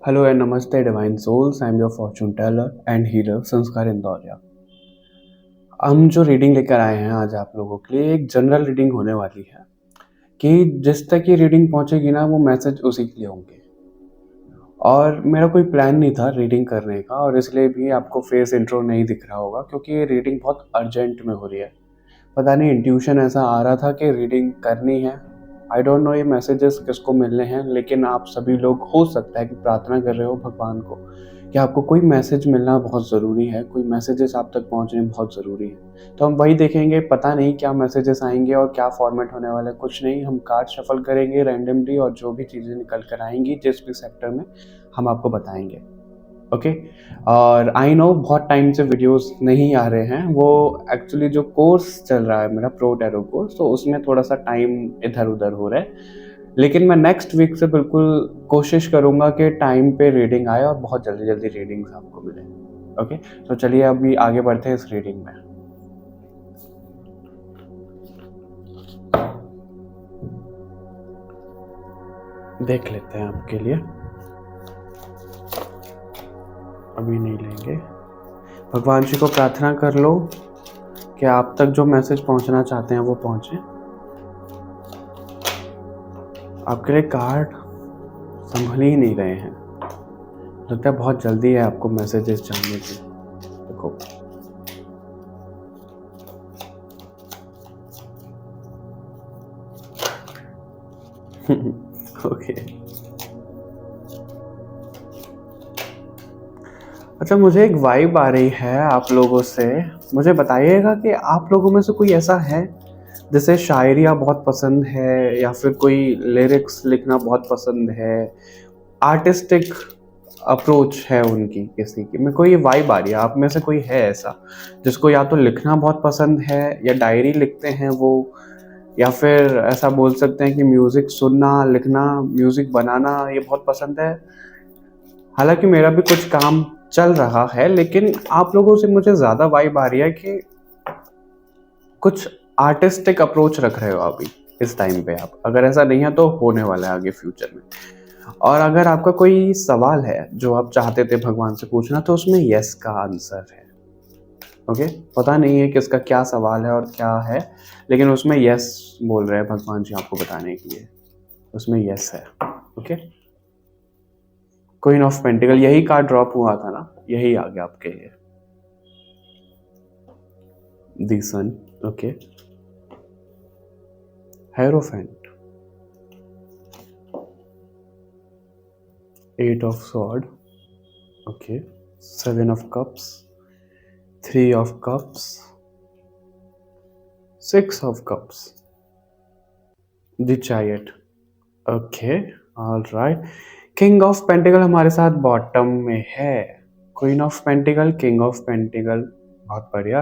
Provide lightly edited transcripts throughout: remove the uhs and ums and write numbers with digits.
Hello and नमस्ते divine souls. I am your fortune teller and healer Sanskar Indoria. हम जो reading लेकर आए हैं आज आप लोगों के लिए एक जनरल रीडिंग होने वाली है कि जिस तक ये रीडिंग पहुंचेगी ना वो मैसेज उसी के लिए होंगे। और मेरा कोई प्लान नहीं था रीडिंग करने का और इसलिए भी आपको फेस इंट्रो नहीं दिख रहा होगा क्योंकि ये रीडिंग बहुत अर्जेंट में हो रही है। पता नहीं इंट्यूशन ऐसा आ रहा था कि रीडिंग करनी है। आई डोंट नो ये मैसेजेस किसको मिलने हैं, लेकिन आप सभी लोग हो सकता है कि प्रार्थना कर रहे हो भगवान को कि आपको कोई मैसेज मिलना बहुत ज़रूरी है, कोई मैसेजेस आप तक पहुंचने बहुत ज़रूरी है। तो हम वही देखेंगे, पता नहीं क्या मैसेजेस आएंगे और क्या फॉर्मेट होने वाला है, कुछ नहीं। हम कार्ड शफल करेंगे रैंडमली और जो भी चीज़ें निकल कर आएंगी जिस भी सेक्टर में हम आपको बताएंगे। ओके। और आई नो बहुत टाइम से वीडियोस नहीं आ रहे हैं, वो एक्चुअली जो कोर्स चल रहा है मेरा प्रो टैरो कोर्स, तो उसमें थोड़ा सा टाइम इधर उधर हो रहा है। लेकिन मैं नेक्स्ट वीक से बिल्कुल कोशिश करूंगा कि टाइम पे रीडिंग आए और बहुत जल्दी जल्दी रीडिंग्स आपको मिले। ओके। तो चलिए अभी आगे बढ़ते हैं इस रीडिंग में। देख लेते हैं आपके लिए, अभी नहीं लेंगे। भगवान जी को प्रार्थना कर लो कि आप तक जो मैसेज पहुंचना चाहते हैं वो पहुंचे। आपके लिए कार्ड संभल ही नहीं रहे हैं, लगता है बहुत जल्दी है आपको मैसेजेस जानने की। देखो, ओके। अच्छा, मुझे एक वाइब आ रही है आप लोगों से। मुझे बताइएगा कि आप लोगों में से कोई ऐसा है जिसे शायरिया बहुत पसंद है या फिर कोई लिरिक्स लिखना बहुत पसंद है, आर्टिस्टिक अप्रोच है उनकी किसी की। मेरे को ये वाइब आ रही है आप में से कोई है ऐसा जिसको या तो लिखना बहुत पसंद है या डायरी लिखते हैं वो, या फिर ऐसा बोल सकते हैं कि म्यूज़िक सुनना, लिखना, म्यूज़िक बनाना ये बहुत पसंद है। हालांकि मेरा भी कुछ काम चल रहा है, लेकिन आप लोगों से मुझे ज़्यादा वाइब आ रही है कि कुछ आर्टिस्टिक अप्रोच रख रहे हो अभी इस टाइम पे आप। अगर ऐसा नहीं है तो होने वाला है आगे फ्यूचर में। और अगर आपका कोई सवाल है जो आप चाहते थे भगवान से पूछना, तो उसमें यस का आंसर है। ओके। पता नहीं है किसका क्या सवाल है और क्या है, लेकिन उसमें यस बोल रहे हैं भगवान जी आपको बताने के लिए, उसमें यस है। ओके। क्वीन ऑफ पेंटिकल, यही कार्ड ड्रॉप हुआ था ना, यही आ गया आपके लिए। The sun. Okay. Hierophant, eight of sword, okay, seven of cups, three of cups, six of cups, the chariot, okay, all right. King of pentacle हमारे साथ बॉटम में है। Queen of pentacle, king of pentacle, बहुत बढ़िया।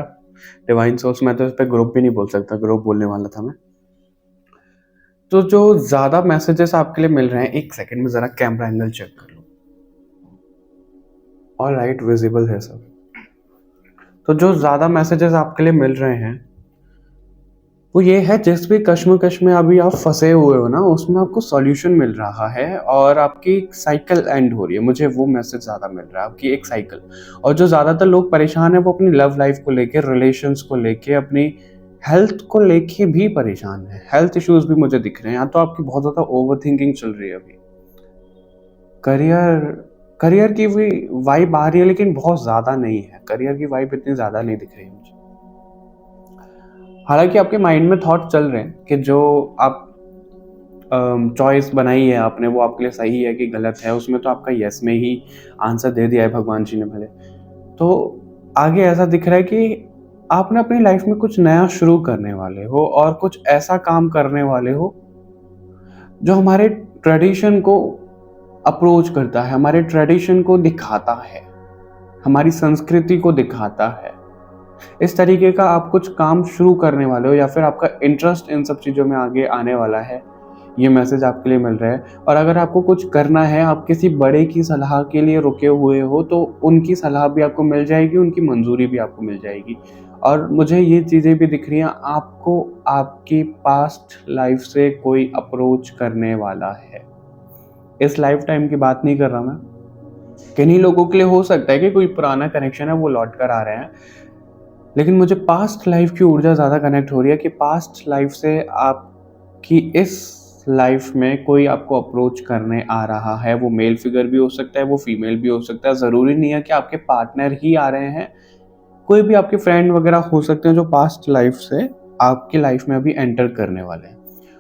Divine souls, मैं तो इस पर ग्रुप भी नहीं बोल सकता, ग्रुप बोलने वाला था मैं। तो जो ज्यादा मैसेजेस आपके लिए मिल रहे हैं, एक सेकंड में जरा कैमरा एंगल चेक कर लो। ऑल राइट, विजिबल है सब। तो जो ज्यादा मैसेजेस आपके लिए मिल रहे हैं वो ये है, जिस भी कश्मकश में अभी आप फंसे हुए हो ना, उसमें आपको सॉल्यूशन मिल रहा है और आपकी साइकिल एंड हो रही है। मुझे वो मैसेज ज़्यादा मिल रहा है, आपकी एक साइकिल। और जो ज़्यादातर लोग परेशान है वो अपनी लव लाइफ को लेके, रिलेशंस को लेके, अपनी हेल्थ को लेके भी परेशान है। हेल्थ इश्यूज भी मुझे दिख रहे हैं, या तो आपकी बहुत ज़्यादा ओवर थिंकिंग चल रही है अभी। करियर, करियर की भी वाइब आ रही है लेकिन बहुत ज़्यादा नहीं है। करियर की वाइब इतनी ज़्यादा नहीं दिख रही है मुझे। हालांकि आपके माइंड में थॉट चल रहे हैं कि जो आप चॉइस बनाई है आपने वो आपके लिए सही है कि गलत है, उसमें तो आपका यस में ही आंसर दे दिया है भगवान जी ने भले। तो आगे ऐसा दिख रहा है कि आपने अपनी लाइफ में कुछ नया शुरू करने वाले हो और कुछ ऐसा काम करने वाले हो जो हमारे ट्रेडिशन को अप्रोच करता है, हमारे ट्रेडिशन को दिखाता है, हमारी संस्कृति को दिखाता है। इस तरीके का आप कुछ काम शुरू करने वाले हो या फिर आपका इंटरेस्ट इन सब चीज़ों में आगे आने वाला है, ये मैसेज आपके लिए मिल रहा है। और अगर आपको कुछ करना है, आप किसी बड़े की सलाह के लिए रुके हुए हो, तो उनकी सलाह भी आपको मिल जाएगी, उनकी मंजूरी भी आपको मिल जाएगी। और मुझे ये चीज़ें भी दिख रही हैं, आपको आपकी पास्ट लाइफ से कोई अप्रोच करने वाला है। इस लाइफ टाइम की बात नहीं कर रहा मैं, किन्हीं लोगों के लिए हो सकता है कि कोई पुराना कनेक्शन है वो लौट कर आ रहे हैं, लेकिन मुझे पास्ट लाइफ की ऊर्जा ज़्यादा कनेक्ट हो रही है कि पास्ट लाइफ से आपकी इस लाइफ में कोई आपको अप्रोच करने आ रहा है। वो मेल फिगर भी हो सकता है, वो फीमेल भी हो सकता है। ज़रूरी नहीं है कि आपके पार्टनर ही आ रहे हैं, कोई भी आपके फ्रेंड वगैरह हो सकते हैं जो पास्ट लाइफ से आपकी लाइफ में अभी एंटर करने वाले हैं।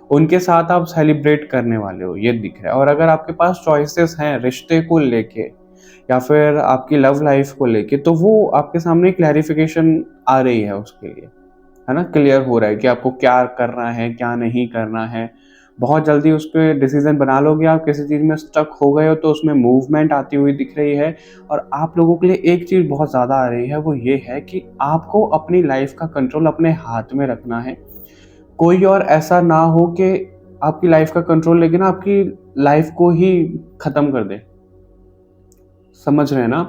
उनके साथ आप सेलिब्रेट करने वाले हो, ये दिख रहा है। और अगर आपके पास चॉइसेस हैं रिश्ते को लेके या फिर आपकी लव लाइफ को लेके, तो वो आपके सामने क्लैरिफिकेशन आ रही है उसके लिए, है ना? क्लियर हो रहा है कि आपको क्या करना है, क्या नहीं करना है। बहुत जल्दी उस पे डिसीजन बना लोगे। आप किसी चीज़ में स्टक हो गए हो तो उसमें मूवमेंट आती हुई दिख रही है। और आप लोगों के लिए एक चीज़ बहुत ज़्यादा आ रही है, वो ये है कि आपको अपनी लाइफ का कंट्रोल अपने हाथ में रखना है। कोई और ऐसा ना हो कि आपकी लाइफ का कंट्रोल लेके ना आपकी लाइफ को ही खत्म कर दे। समझ रहे हैं ना?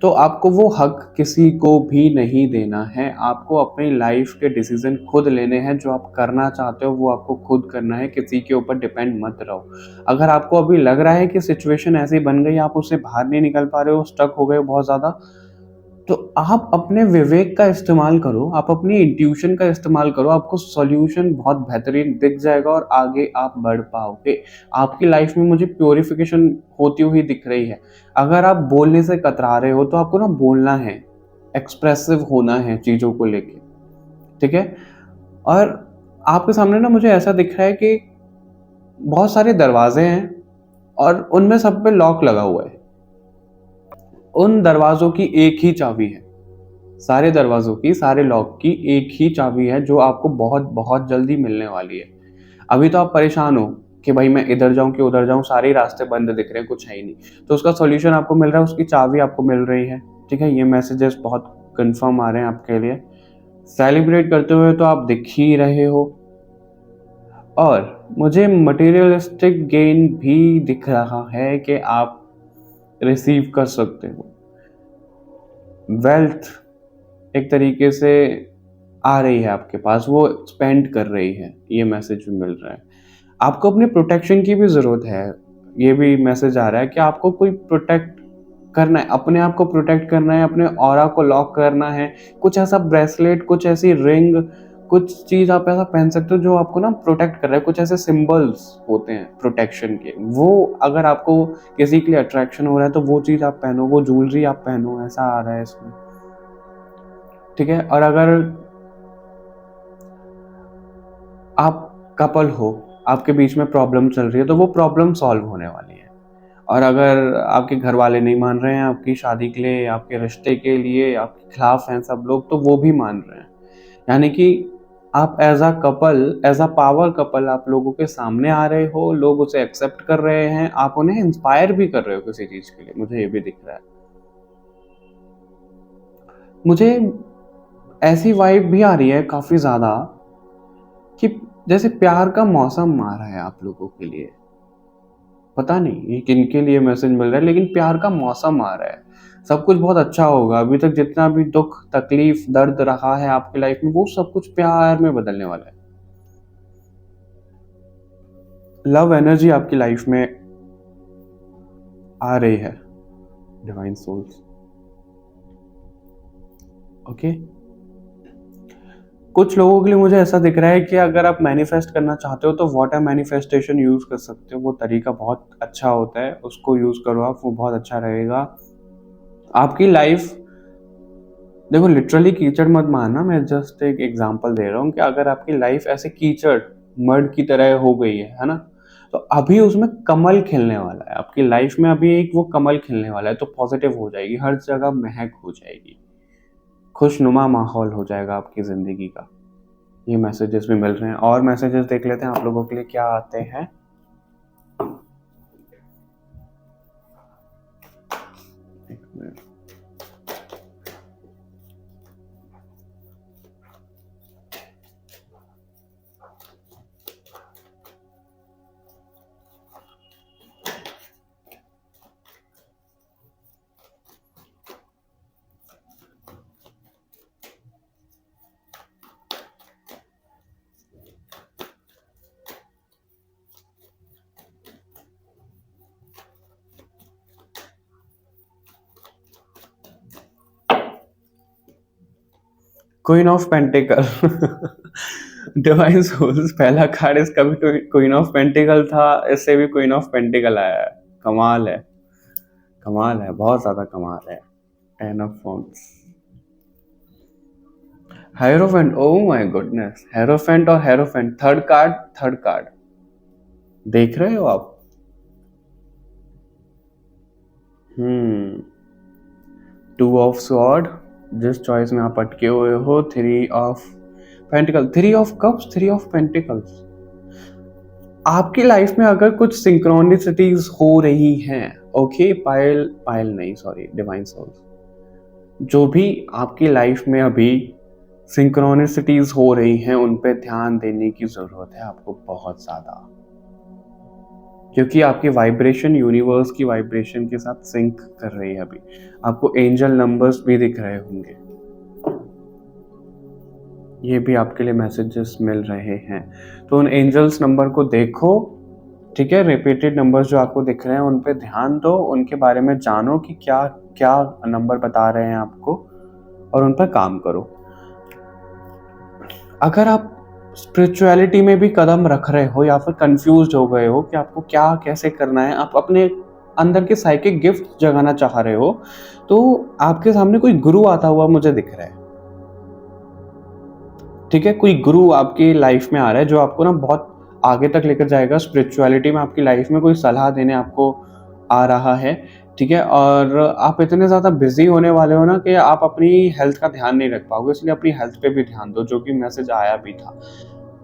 तो आपको वो हक किसी को भी नहीं देना है। आपको अपनी लाइफ के डिसीजन खुद लेने हैं। जो आप करना चाहते हो वो आपको खुद करना है, किसी के ऊपर डिपेंड मत रहो। अगर आपको अभी लग रहा है कि सिचुएशन ऐसी बन गई, आप उससे बाहर नहीं निकल पा रहे हो, स्टक हो गए हो बहुत ज़्यादा, तो आप अपने विवेक का इस्तेमाल करो, आप अपनी इंट्यूशन का इस्तेमाल करो। आपको सॉल्यूशन बहुत बेहतरीन दिख जाएगा और आगे आप बढ़ पाओगे। आपकी लाइफ में मुझे प्योरिफिकेशन होती हुई दिख रही है। अगर आप बोलने से कतरा रहे हो तो आपको ना बोलना है, एक्सप्रेसिव होना है चीज़ों को लेके, ठीक है? और आपके सामने ना मुझे ऐसा दिख रहा है कि बहुत सारे दरवाजे हैं और उनमें सब पे लॉक लगा हुआ है। उन दरवाज़ों की एक ही चाबी है। सारे दरवाज़ों की, सारे लॉक की एक ही चाबी है जो आपको बहुत जल्दी मिलने वाली है। अभी तो आप परेशान हो कि भाई मैं इधर जाऊँ कि उधर जाऊँ, सारे ही रास्ते बंद दिख रहे हैं, कुछ है ही नहीं। तो उसका सॉल्यूशन आपको मिल रहा है, उसकी चाबी आपको मिल रही है, ठीक है? ये मैसेजेस बहुत कन्फर्म आ रहे हैं आपके लिए। सेलिब्रेट करते हुए तो आप दिख ही रहे हो। और मुझे मटेरियलिस्टिक गेन भी दिख रहा है कि आप रिसीव कर सकते हो। वेल्थ एक तरीके से आ रही है आपके पास, वो स्पेंड कर रही है, ये मैसेज भी मिल रहा है। आपको अपने प्रोटेक्शन की भी ज़रूरत है। ये भी मैसेज आ रहा है कि आपको कोई प्रोटेक्ट करना है, अपने आप को प्रोटेक्ट करना है, अपने ऑरा को लॉक करना है। कुछ ऐसा ब्रेसलेट, कुछ ऐसी रिंग, कुछ चीज़ आप ऐसा पहन सकते हो जो आपको ना प्रोटेक्ट कर रहा है। कुछ ऐसे सिंबल्स होते हैं प्रोटेक्शन के, वो अगर आपको किसी के लिए अट्रैक्शन हो रहा है तो वो चीज़ आप पहनो, वो ज्वेलरी आप पहनो, ऐसा आ रहा है इसमें, ठीक है? और अगर आप कपल हो, आपके बीच में प्रॉब्लम चल रही है, तो वो प्रॉब्लम सॉल्व होने वाली है। और अगर आपके घर वाले नहीं मान रहे हैं आपकी शादी के लिए, आपके रिश्ते के लिए, आपके खिलाफ हैं सब लोग, तो वो भी मान रहे हैं। यानी कि आप as a couple, as a power couple आप लोगों के सामने आ रहे हो, लोग उसे एक्सेप्ट कर रहे हैं, आप उन्हें इंस्पायर भी कर रहे हो किसी चीज़ के लिए, मुझे ये भी दिख रहा है। मुझे ऐसी वाइब भी आ रही है काफ़ी ज़्यादा कि जैसे प्यार का मौसम आ रहा है आप लोगों के लिए। पता नहीं ये किनके लिए मैसेज मिल रहा है, लेकिन प्यार का मौसम आ रहा है। सब कुछ बहुत अच्छा होगा। अभी तक जितना भी दुख, तकलीफ, दर्द रहा है आपकी लाइफ में, वो सब कुछ प्यार में बदलने वाला है। लव एनर्जी आपकी लाइफ में आ रही है, डिवाइन सोल्स। ओके, कुछ लोगों के लिए मुझे ऐसा दिख रहा है कि अगर आप मैनिफेस्ट करना चाहते हो तो वाटर मैनिफेस्टेशन यूज कर सकते हो। वो तरीका बहुत अच्छा होता है, उसको यूज करो आप, वो बहुत अच्छा रहेगा। आपकी लाइफ, देखो लिटरली कीचड़ मत मानना, मैं जस्ट एक एग्जांपल दे रहा हूँ कि अगर आपकी लाइफ ऐसे कीचड़, मड की तरह हो गई है ना? तो अभी उसमें कमल खिलने वाला है। आपकी लाइफ में अभी एक वो कमल खिलने वाला है, तो पॉजिटिव हो जाएगी, हर जगह महक हो जाएगी, खुशनुमा माहौल हो जाएगा आपकी जिंदगी का। ये मैसेजेस भी मिल रहे हैं। और मैसेजेस देख लेते हैं आप लोगों के लिए क्या आते हैं। एक minute. Queen of pentacle. Divine souls पहला कार्ड इसका भी क्वीन ऑफ पेंटिकल था, इससे भी क्वीन ऑफ पेंटिकल आया है। कमाल है, कमाल है, बहुत ज्यादा कमाल है। टेन ऑफ फोन्स, hierophant, oh my goodness, hierophant और hierophant, third card, third card देख रहे हो आप। टू ऑफ स्वॉर्ड, जिस चॉइस में आप अटके हुए हो, three of pentacle, three of cups, three of pentacles. आपकी लाइफ में अगर कुछ सिंक्रोनिसिटीज हो रही हैं, ओके, पायल पायल नहीं, सॉरी, डिवाइन सोल्स, जो भी आपकी लाइफ में अभी सिंक्रोनिसिटीज हो रही हैं, उन पे ध्यान देने की जरूरत है आपको बहुत ज्यादा, क्योंकि आपकी वाइब्रेशन यूनिवर्स की वाइब्रेशन के साथ सिंक कर रही है। अभी आपको एंजल नंबर्स भी दिख रहे होंगे, ये भी आपके लिए मैसेजेस मिल रहे हैं। तो उन एंजल्स नंबर को देखो, ठीक है, रिपीटेड नंबर्स जो आपको दिख रहे हैं उन पे ध्यान दो, उनके बारे में जानो कि क्या क्या नंबर बता रहे हैं आपको, और उन पर काम करो। अगर आप स्पिरिचुअलिटी में भी कदम रख रहे हो या फिर कंफ्यूज हो गए हो कि आपको क्या कैसे करना है, आप अपने अंदर के साइकिक गिफ्ट जगाना चाह रहे हो, तो आपके सामने कोई गुरु आता हुआ मुझे दिख रहा है। ठीक है, कोई गुरु आपकी लाइफ में आ रहा है जो आपको ना बहुत आगे तक लेकर जाएगा स्पिरिचुअलिटी में, आपकी लाइफ में कोई सलाह देने आपको आ रहा है। ठीक है, और आप इतने ज़्यादा बिजी होने वाले हो ना कि आप अपनी हेल्थ का ध्यान नहीं रख पाओगे, इसलिए अपनी हेल्थ पे भी ध्यान दो, जो कि मैसेज आया भी था।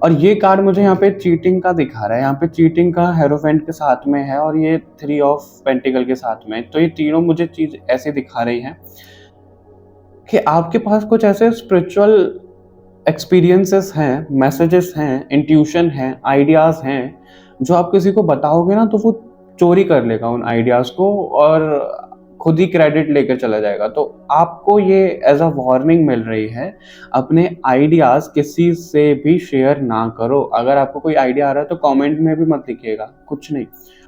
और ये कार्ड मुझे यहाँ पे चीटिंग का दिखा रहा है, यहाँ पे चीटिंग का हेरोफेंट के साथ में है और ये थ्री ऑफ पेंटिकल के साथ में, तो ये तीनों मुझे चीज ऐसे दिखा रही हैं कि आपके पास कुछ ऐसे स्पिरिचुअल एक्सपीरियंसेस हैं, मैसेजेस हैं, इंट्यूशन हैं, आइडियाज हैं, जो आप किसी को बताओगे ना तो वो चोरी कर लेगा उन आइडियाज को और खुद ही क्रेडिट लेकर चला जाएगा। तो आपको ये एज अ वार्निंग मिल रही है, अपने आइडियाज किसी से भी शेयर ना करो। अगर आपको कोई आइडिया आ रहा है तो कमेंट में भी मत लिखिएगा, कुछ नहीं।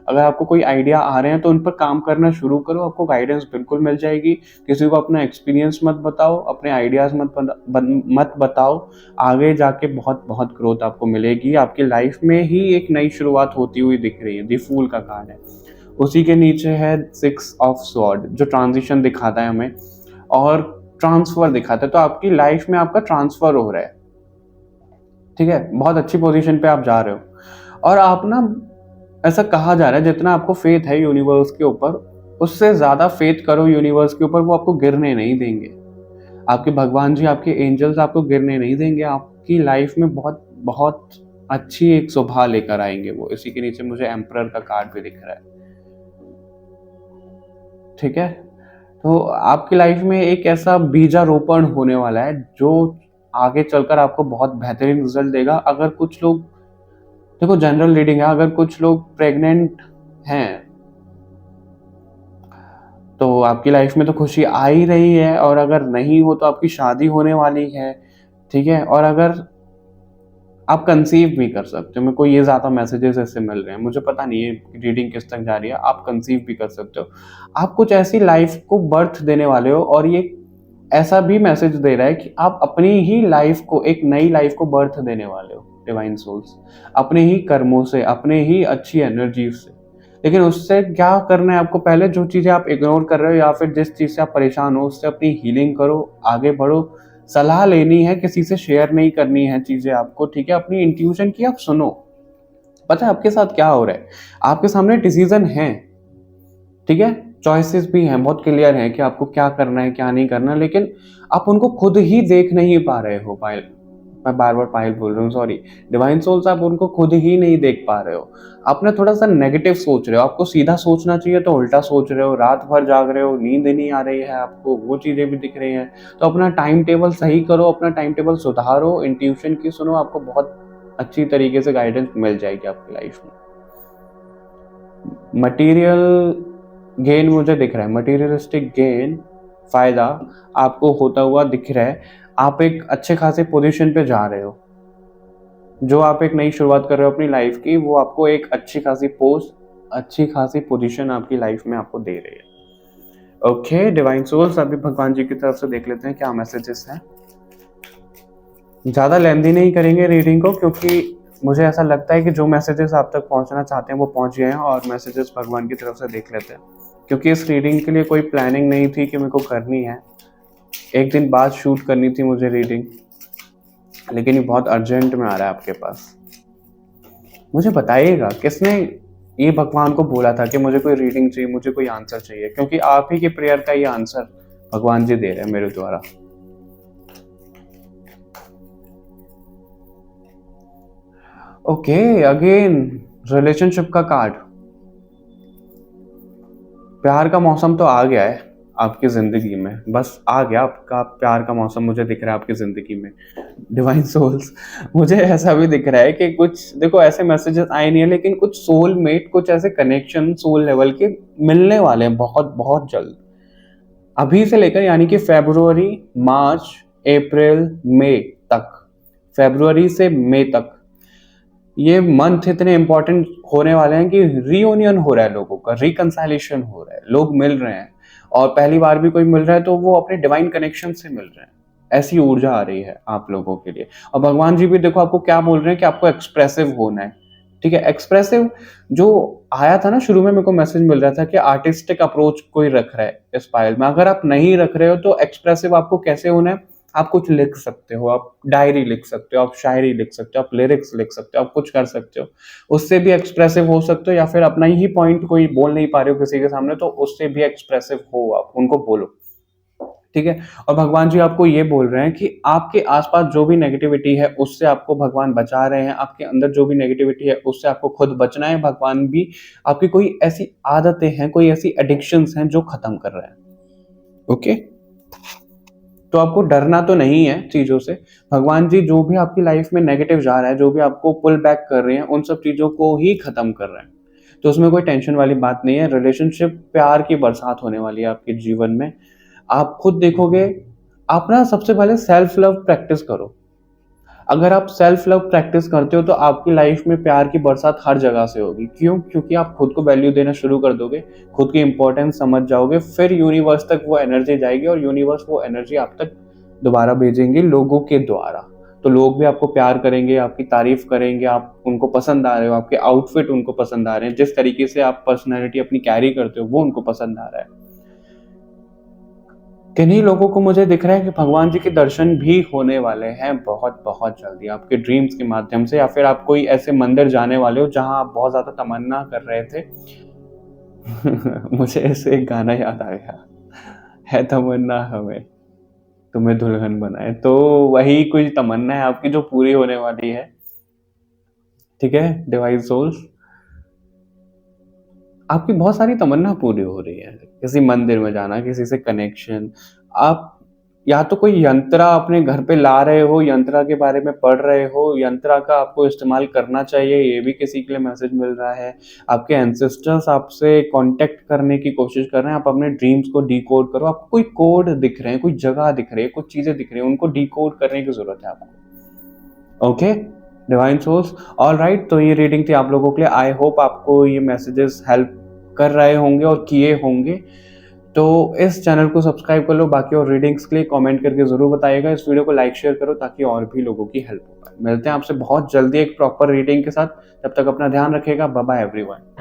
अगर आपको कोई आइडिया आ रहे हैं तो उन पर काम करना शुरू करो, आपको गाइडेंस बिल्कुल मिल जाएगी। किसी को अपना एक्सपीरियंस मत बताओ, अपने आइडियाज मत बताओ। आगे जाके बहुत बहुत ग्रोथ आपको मिलेगी। आपकी लाइफ में ही एक नई शुरुआत होती हुई दिख रही है। दी फूल का कार्ड है, उसी के नीचे है सिक्स ऑफ स्वॉर्ड, जो ट्रांजिशन दिखाता है हमें और ट्रांसफर दिखाता है। तो आपकी लाइफ में आपका ट्रांसफर हो रहा है, ठीक है, बहुत अच्छी पोजीशन पे आप जा रहे हो। और आप ना, ऐसा कहा जा रहा है जितना आपको फेथ है यूनिवर्स के ऊपर, उससे ज्यादा फेथ करो यूनिवर्स के ऊपर, वो आपको गिरने नहीं देंगे। आपके भगवान जी, आपके एंजल्स आपको गिरने नहीं देंगे। आपकी लाइफ में बहुत बहुत अच्छी एक शोभा लेकर आएंगे वो। इसी के नीचे मुझे एम्परर का कार्ड भी दिख रहा है, ठीक है। तो आपकी लाइफ में एक ऐसा बीजारोपण होने वाला है जो आगे चलकर आपको बहुत बेहतरीन रिजल्ट देगा। अगर कुछ लोग, देखो जनरल रीडिंग है, अगर कुछ लोग प्रेग्नेंट हैं तो आपकी लाइफ में तो खुशी आ ही रही है, और अगर नहीं हो तो आपकी शादी होने वाली है, ठीक है। और अगर आप कंसीव भी कर सकते हो, मेरे को ये ज्यादा मैसेजेस ऐसे मिल रहे हैं, मुझे पता नहीं है रीडिंग किस तक जा रही है। आप कंसीव भी कर सकते हो, आप कुछ ऐसी लाइफ को बर्थ देने वाले हो। और ये ऐसा भी मैसेज दे रहा है कि आप अपनी ही लाइफ को, एक नई लाइफ को बर्थ देने वाले हो डिवाइन सोल्स, अपने ही कर्मों से, अपने ही अच्छी एनर्जी से। लेकिन उससे क्या करना है आपको, पहले जो चीजें आप इग्नोर कर रहे हो या फिर जिस चीज से आप परेशान हो उससे अपनी हीलिंग करो, आगे बढ़ो। सलाह लेनी है, किसी से शेयर नहीं करनी है चीजें आपको, ठीक है। अपनी इंट्यूशन की आप सुनो, पता है आपके साथ क्या हो रहा है। आपके सामने डिसीजन है, ठीक है, चॉइसेस भी हैं, बहुत क्लियर है कि आपको क्या करना है क्या नहीं करना, लेकिन आप उनको खुद ही देख नहीं पा रहे हो। पायल, मैं बार बार पायल बोल रहा हूँ, सॉरी, डिवाइन सोल्स, आप उनको खुद ही नहीं देख पा रहे हो। आपने थोड़ा सा नेगेटिव सोच रहे हो, आपको सीधा सोचना चाहिए तो उल्टा सोच रहे हो, रात भर जाग रहे हो, नींद नहीं आ रही है आपको, वो चीजें भी दिख रही हैं। तो अपना टाइम टेबल सही करो, अपना टाइम टेबल सुधारो, इंट्यूशन की सुनो, आपको बहुत अच्छी तरीके से गाइडेंस मिल जाएगी आपकी लाइफ में। मटीरियल गेन मुझे दिख रहा है, मटीरियलिस्टिक गेन, फायदा आपको होता हुआ दिख रहा है। आप एक अच्छे खासे पोजीशन पे जा रहे हो, जो आप एक नई शुरुआत कर रहे हो अपनी लाइफ की, वो आपको एक अच्छी खासी पोस्ट, अच्छी खासी पोजीशन आपकी लाइफ में आपको दे रही है। ओके डिवाइन सोल्स, अभी भगवान जी की तरफ से देख लेते हैं क्या मैसेजेस हैं। ज़्यादा लेंदी नहीं करेंगे रीडिंग को, क्योंकि मुझे ऐसा लगता है कि जो मैसेजेस आप तक पहुंचना चाहते हैं वो पहुंच गए हैं, और मैसेजेस भगवान की तरफ से देख लेते हैं। क्योंकि इस रीडिंग के लिए कोई प्लानिंग नहीं थी कि मेरे को करनी है, एक दिन बाद शूट करनी थी मुझे रीडिंग, लेकिन ये बहुत अर्जेंट में आ रहा है आपके पास। मुझे बताइएगा किसने ये भगवान को बोला था कि मुझे कोई रीडिंग चाहिए, मुझे कोई आंसर चाहिए, क्योंकि आप ही के प्रेयर का ये आंसर भगवान जी दे रहे हैं मेरे द्वारा। ओके, अगेन रिलेशनशिप का कार्ड। प्यार का मौसम तो आ गया है आपकी जिंदगी में, बस आ गया आपका प्यार का मौसम, मुझे दिख रहा है आपकी जिंदगी में। डिवाइन सोल्स, मुझे ऐसा भी दिख रहा है कि कुछ, देखो ऐसे मैसेजेस आए नहीं है, लेकिन कुछ सोलमेट, कुछ ऐसे कनेक्शन सोल लेवल के मिलने वाले हैं बहुत बहुत जल्द, अभी से लेकर, यानी कि फरवरी, मार्च, अप्रैल, मई तक। फरवरी से मई तक ये मंथ इतने इंपॉर्टेंट होने वाले हैं कि रीयूनियन हो रहा है लोगों का, रिकंसाइलेशन हो रहा है, लोग मिल रहे हैं, और पहली बार भी कोई मिल रहा है तो वो अपने डिवाइन कनेक्शन से मिल रहे हैं। ऐसी ऊर्जा आ रही है आप लोगों के लिए। और भगवान जी भी देखो आपको क्या बोल रहे हैं कि आपको एक्सप्रेसिव होना है। ठीक है, एक्सप्रेसिव जो आया था ना शुरू में, मेरे को मैसेज मिल रहा था कि आर्टिस्टिक अप्रोच कोई रख रहा है इस फाइल में। अगर आप नहीं रख रहे हो तो एक्सप्रेसिव आपको कैसे होना है? आप कुछ लिख सकते हो, आप डायरी लिख सकते हो, आप शायरी लिख सकते हो, आप लिरिक्स लिख सकते हो, आप कुछ कर सकते हो, उससे भी एक्सप्रेसिव हो सकते हो। या फिर अपना ही पॉइंट कोई बोल नहीं पा रहे हो किसी के सामने, तो उससे भी एक्सप्रेसिव हो, आप उनको बोलो। ठीक है, और भगवान जी आपको ये बोल रहे हैं कि आपके आसपास जो भी नेगेटिविटी है उससे आपको भगवान बचा रहे हैं, आपके अंदर जो भी नेगेटिविटी है उससे आपको खुद बचना है। भगवान भी आपकी कोई ऐसी आदतें हैं, कोई ऐसी एडिक्शंस हैं जो खत्म कर रहे हैं। ओके, तो आपको डरना तो नहीं है चीजों से। भगवान जी जो भी आपकी लाइफ में नेगेटिव जा रहा है, जो भी आपको पुल बैक कर रहे हैं, उन सब चीजों को ही खत्म कर रहे हैं। तो उसमें कोई टेंशन वाली बात नहीं है। रिलेशनशिप, प्यार की बरसात होने वाली है आपके जीवन में। आप खुद देखोगे। आप ना सबसे पहले सेल्फ लव प्रैक्टिस करो। अगर आप सेल्फ लव प्रैक्टिस करते हो तो आपकी लाइफ में प्यार की बरसात हर जगह से होगी। क्यों? क्योंकि आप खुद को वैल्यू देना शुरू कर दोगे, खुद की इंपॉर्टेंस समझ जाओगे, फिर यूनिवर्स तक वो एनर्जी जाएगी, और यूनिवर्स वो एनर्जी आप तक दोबारा भेजेंगे लोगों के द्वारा। तो लोग भी आपको प्यार करेंगे, आपकी तारीफ करेंगे, आप उनको पसंद आ रहे हो, आपके आउटफिट उनको पसंद आ रहे हैं, जिस तरीके से आप पर्सनैलिटी अपनी कैरी करते हो वो उनको पसंद आ रहा है। किन्हीं लोगों को मुझे दिख रहा है कि भगवान जी के दर्शन भी होने वाले हैं बहुत बहुत जल्दी, आपके ड्रीम्स के माध्यम से, या फिर आप कोई ऐसे मंदिर जाने वाले हो जहां आप बहुत ज्यादा तमन्ना कर रहे थे। मुझे ऐसे एक गाना याद आ गया, है तमन्ना हमें तुम्हें दुल्हन बनाए, तो वही कुछ तमन्ना है आपकी जो पूरी होने वाली है। ठीक है डिवाइन सोल्स, आपकी बहुत सारी तमन्ना पूरी हो रही है। किसी मंदिर में जाना, किसी से कनेक्शन, आप या तो कोई यंत्रा अपने घर पे ला रहे हो, यंत्रा के बारे में पढ़ रहे हो, यंत्रा का आपको इस्तेमाल करना चाहिए, ये भी किसी के लिए मैसेज मिल रहा है। आपके एंसेस्टर्स आपसे कांटेक्ट करने की कोशिश कर रहे हैं। आप अपने ड्रीम्स को डिकोड करो। आपको कोई कोड दिख रहे हैं, कोई जगह दिख रही है, कुछ चीजें दिख रही है, उनको डिकोड करने की जरूरत है आपको। Okay divine source, all right, तो ये रीडिंग थी आप लोगों के लिए। आई होप आपको ये मैसेजेस हेल्प कर रहे होंगे और किए होंगे। तो इस चैनल को सब्सक्राइब कर लो। बाकी और रीडिंग्स के लिए कमेंट करके जरूर बताइएगा। इस वीडियो को लाइक शेयर करो ताकि और भी लोगों की हेल्प हो पाए। मिलते हैं आपसे बहुत जल्दी एक प्रॉपर रीडिंग के साथ। तब तक अपना ध्यान रखिएगा। Bye bye everyone.